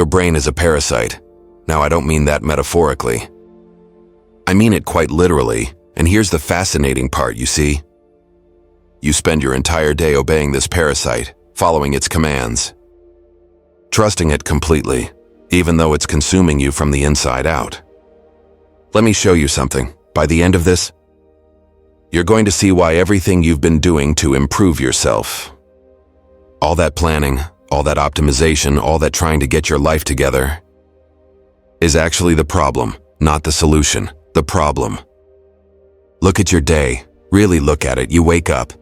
Your brain is a parasite. Now, I don't mean that metaphorically. I mean it quite literally, and here's the fascinating part, you see. You spend your entire day obeying this parasite, following its commands, trusting it completely, even though it's consuming you from the inside out. Let me show you something. By the end of this, you're going to see why everything you've been doing to improve yourself, all that planning, all that optimization, all that trying to get your life together, is actually the problem, not the solution. The problem. Look at your day. Really look at it. You wake up,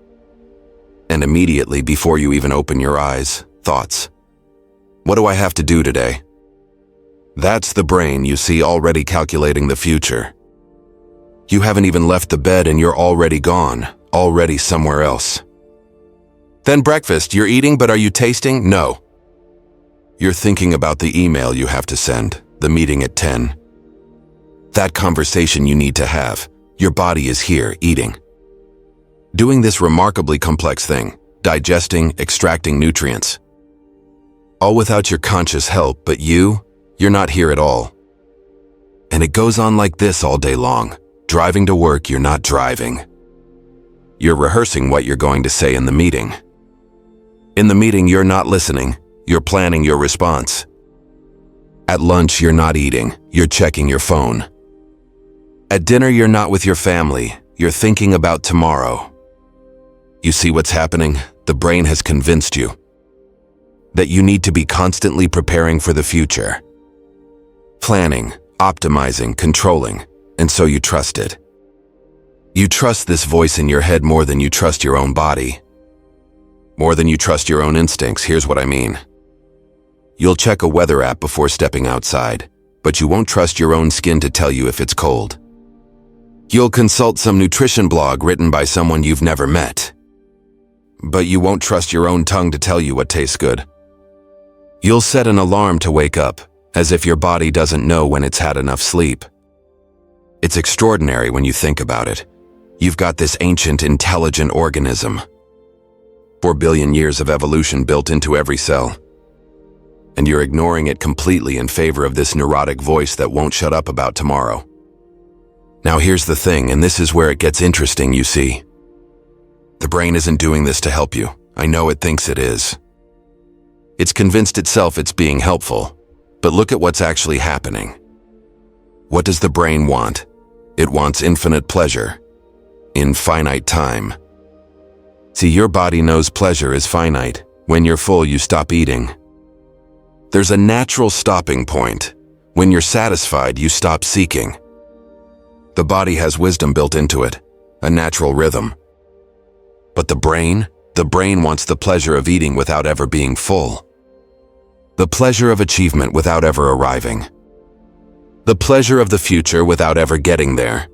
and immediately before you even open your eyes, thoughts. What do I have to do today? That's the brain, you see, already calculating the future. You haven't even left the bed and you're already gone, already somewhere else. Then breakfast, you're eating, but are you tasting? No. You're thinking about the email you have to send, the meeting at 10. That conversation you need to have. Your body is here, eating. Doing this remarkably complex thing, digesting, extracting nutrients. All without your conscious help, but you're not here at all. And it goes on like this all day long. Driving to work, you're not driving. You're rehearsing what you're going to say in the meeting. In the meeting, you're not listening. You're planning your response. At lunch, you're not eating. You're checking your phone. At dinner, you're not with your family. You're thinking about tomorrow. You see what's happening? The brain has convinced you that you need to be constantly preparing for the future. Planning, optimizing, controlling, and so you trust it. You trust this voice in your head more than you trust your own body. More than you trust your own instincts. Here's what I mean. You'll check a weather app before stepping outside, but you won't trust your own skin to tell you if it's cold. You'll consult some nutrition blog written by someone you've never met, but you won't trust your own tongue to tell you what tastes good. You'll set an alarm to wake up, as if your body doesn't know when it's had enough sleep. It's extraordinary when you think about it. You've got this ancient, intelligent organism. 4 billion years of evolution built into every cell. And you're ignoring it completely in favor of this neurotic voice that won't shut up about tomorrow. Now here's the thing, and this is where it gets interesting, you see. The brain isn't doing this to help you. I know it thinks it is. It's convinced itself it's being helpful. But look at what's actually happening. What does the brain want? It wants infinite pleasure in finite time. See, your body knows pleasure is finite. When you're full, you stop eating. There's a natural stopping point. When you're satisfied, you stop seeking. The body has wisdom built into it, a natural rhythm. But the brain wants the pleasure of eating without ever being full. The pleasure of achievement without ever arriving. The pleasure of the future without ever getting there.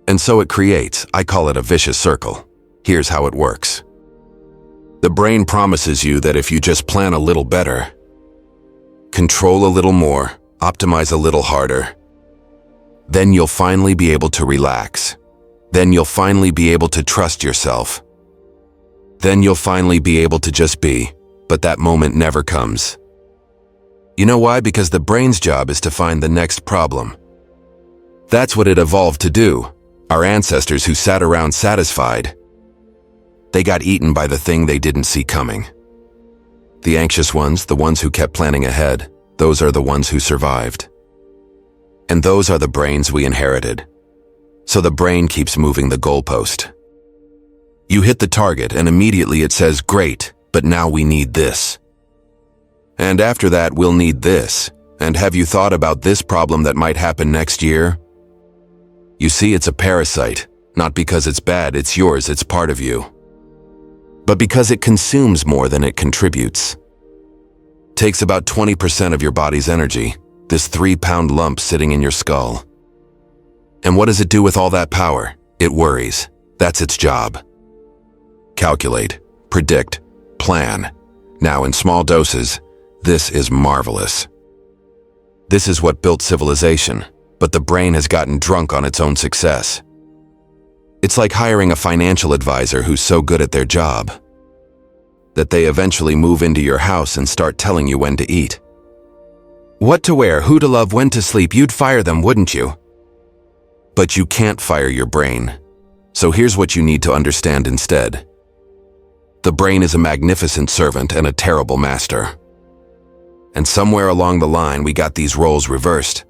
And so it creates, I call it a vicious circle. Here's how it works. The brain promises you that if you just plan a little better, control a little more, optimize a little harder, then you'll finally be able to relax. Then you'll finally be able to trust yourself. Then you'll finally be able to just be, but that moment never comes. You know why? Because the brain's job is to find the next problem. That's what it evolved to do. Our ancestors who sat around satisfied, they got eaten by the thing they didn't see coming. The anxious ones, the ones who kept planning ahead, those are the ones who survived. And those are the brains we inherited. So the brain keeps moving the goalpost. You hit the target and immediately it says, great, but now we need this. And after that, we'll need this. And have you thought about this problem that might happen next year? You see, it's a parasite, not because it's bad, it's yours, it's part of you. But because it consumes more than it contributes. Takes about 20% of your body's energy, this 3-pound lump sitting in your skull. And what does it do with all that power? It worries. That's its job. Calculate, predict, plan. Now in small doses, this is marvelous. This is what built civilization, but the brain has gotten drunk on its own success. It's like hiring a financial advisor who's so good at their job that they eventually move into your house and start telling you when to eat. What to wear, who to love, when to sleep, you'd fire them, wouldn't you? But you can't fire your brain. So here's what you need to understand instead. The brain is a magnificent servant and a terrible master. And somewhere along the line, we got these roles reversed.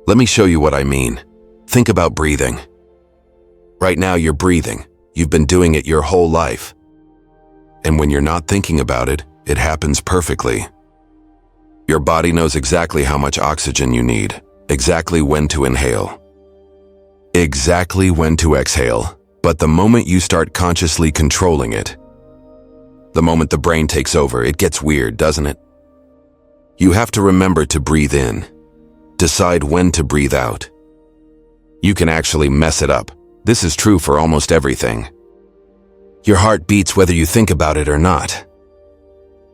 Let me show you what I mean. Think about breathing. Right now, you're breathing. You've been doing it your whole life. And when you're not thinking about it, it happens perfectly. Your body knows exactly how much oxygen you need, exactly when to inhale, exactly when to exhale. But the moment you start consciously controlling it, the moment the brain takes over, it gets weird, doesn't it? You have to remember to breathe in, decide when to breathe out. You can actually mess it up. This is true for almost everything. Your heart beats whether you think about it or not.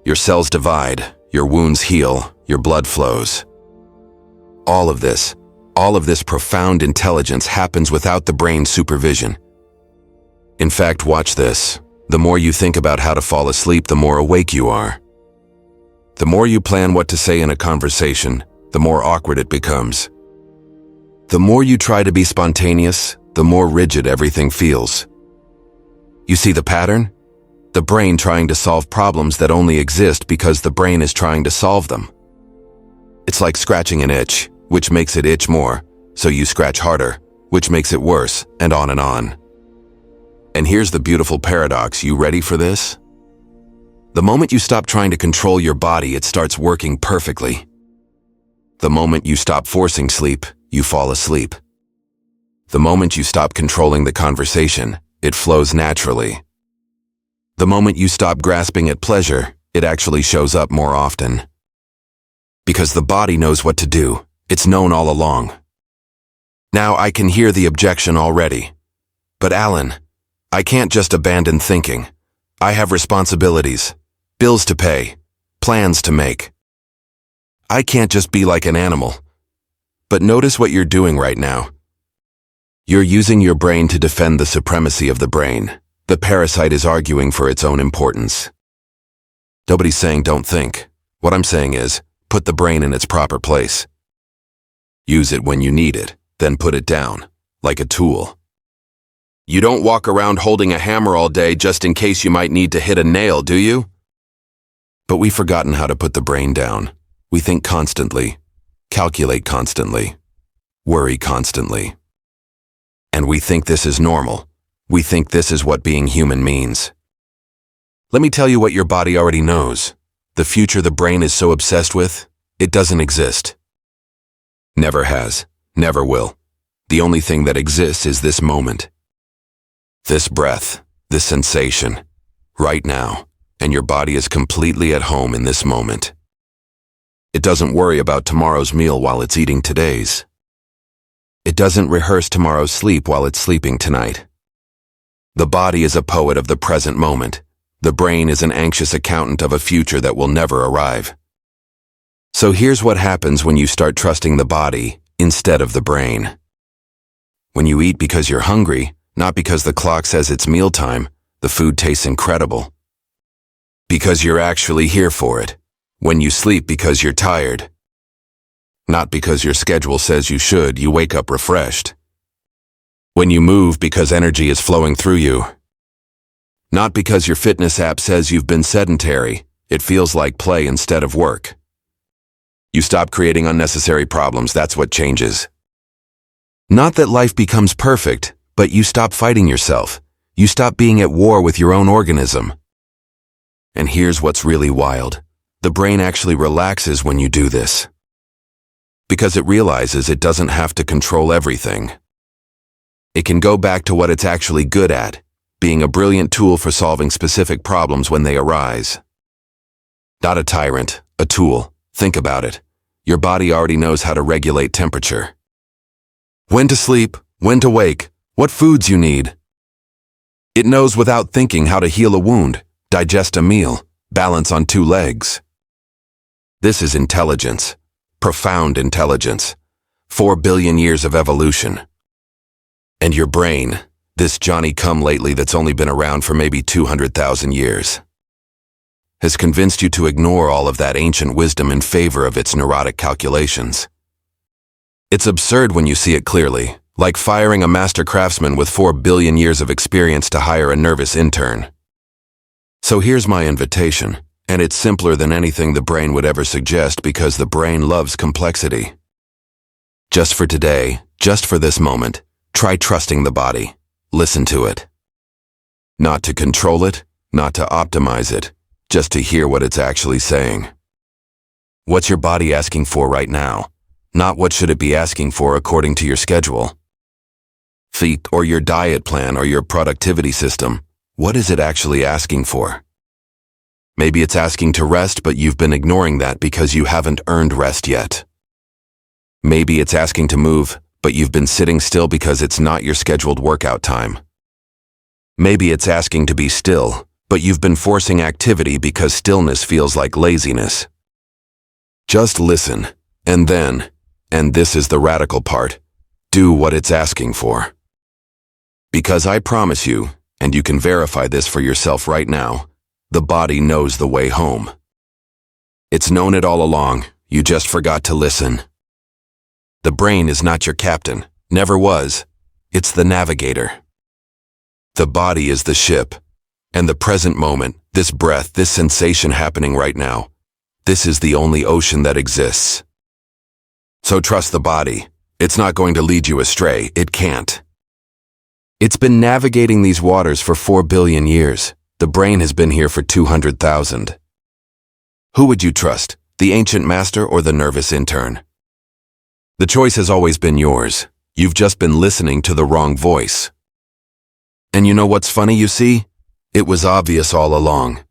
Your cells divide, your wounds heal, your blood flows. All of this profound intelligence happens without the brain's supervision. In fact, watch this. The more you think about how to fall asleep, the more awake you are. The more you plan what to say in a conversation, the more awkward it becomes. The more you try to be spontaneous, the more rigid everything feels. You see the pattern? The brain trying to solve problems that only exist because the brain is trying to solve them. It's like scratching an itch, which makes it itch more, so you scratch harder, which makes it worse, and on and on. And here's the beautiful paradox. You ready for this? The moment you stop trying to control your body, it starts working perfectly. The moment you stop forcing sleep, you fall asleep. The moment you stop controlling the conversation, it flows naturally. The moment you stop grasping at pleasure, it actually shows up more often. Because the body knows what to do. It's known all along. Now I can hear the objection already. But Alan, I can't just abandon thinking. I have responsibilities, bills to pay, plans to make. I can't just be like an animal. But notice what you're doing right now. You're using your brain to defend the supremacy of the brain. The parasite is arguing for its own importance. Nobody's saying don't think. What I'm saying is, put the brain in its proper place. Use it when you need it, then put it down, like a tool. You don't walk around holding a hammer all day just in case you might need to hit a nail, do you? But we've forgotten how to put the brain down. We think constantly, calculate constantly, worry constantly. And we think this is normal. We think this is what being human means. Let me tell you what your body already knows. The future the brain is so obsessed with, it doesn't exist. Never has, never will. The only thing that exists is this moment. This breath, this sensation, right now, and your body is completely at home in this moment. It doesn't worry about tomorrow's meal while it's eating today's. It doesn't rehearse tomorrow's sleep while it's sleeping tonight. The body is a poet of the present moment. The brain is an anxious accountant of a future that will never arrive. So here's what happens when you start trusting the body instead of the brain. When you eat because you're hungry, not because the clock says it's mealtime, the food tastes incredible. Because you're actually here for it. When you sleep because you're tired. Not because your schedule says you should, you wake up refreshed. When you move because energy is flowing through you. Not because your fitness app says you've been sedentary, it feels like play instead of work. You stop creating unnecessary problems, that's what changes. Not that life becomes perfect, but you stop fighting yourself. You stop being at war with your own organism. And here's what's really wild. The brain actually relaxes when you do this. Because it realizes it doesn't have to control everything. It can go back to what it's actually good at, being a brilliant tool for solving specific problems when they arise. Not a tyrant, a tool. Think about it. Your body already knows how to regulate temperature. When to sleep, when to wake, what foods you need. It knows without thinking how to heal a wound, digest a meal, balance on two legs. This is intelligence. Profound intelligence. 4 billion years of evolution. And your brain, this Johnny-come-lately that's only been around for maybe 200,000 years. has convinced you to ignore all of that ancient wisdom in favor of its neurotic calculations. It's absurd when you see it clearly, like firing a master craftsman with 4 billion years of experience to hire a nervous intern. So here's my invitation, and it's simpler than anything the brain would ever suggest because the brain loves complexity. Just for today, just for this moment, try trusting the body. Listen to it. Not to control it, not to optimize it, just to hear what it's actually saying. What's your body asking for right now? Not what should it be asking for according to your schedule. Feet or your diet plan or your productivity system, what is it actually asking for? Maybe it's asking to rest, but you've been ignoring that because you haven't earned rest yet. Maybe it's asking to move, but you've been sitting still because it's not your scheduled workout time. Maybe it's asking to be still, but you've been forcing activity because stillness feels like laziness. Just listen, and then, and this is the radical part, do what it's asking for. Because I promise you, and you can verify this for yourself right now, the body knows the way home. It's known it all along, you just forgot to listen. The brain is not your captain, never was. It's the navigator. The body is the ship. And the present moment, this breath, this sensation happening right now, this is the only ocean that exists. So trust the body. It's not going to lead you astray. It can't. It's been navigating these waters for 4 billion years. The brain has been here for 200,000. Who would you trust, the ancient master or the nervous intern? The choice has always been yours. You've just been listening to the wrong voice. And you know what's funny, you see? It was obvious all along.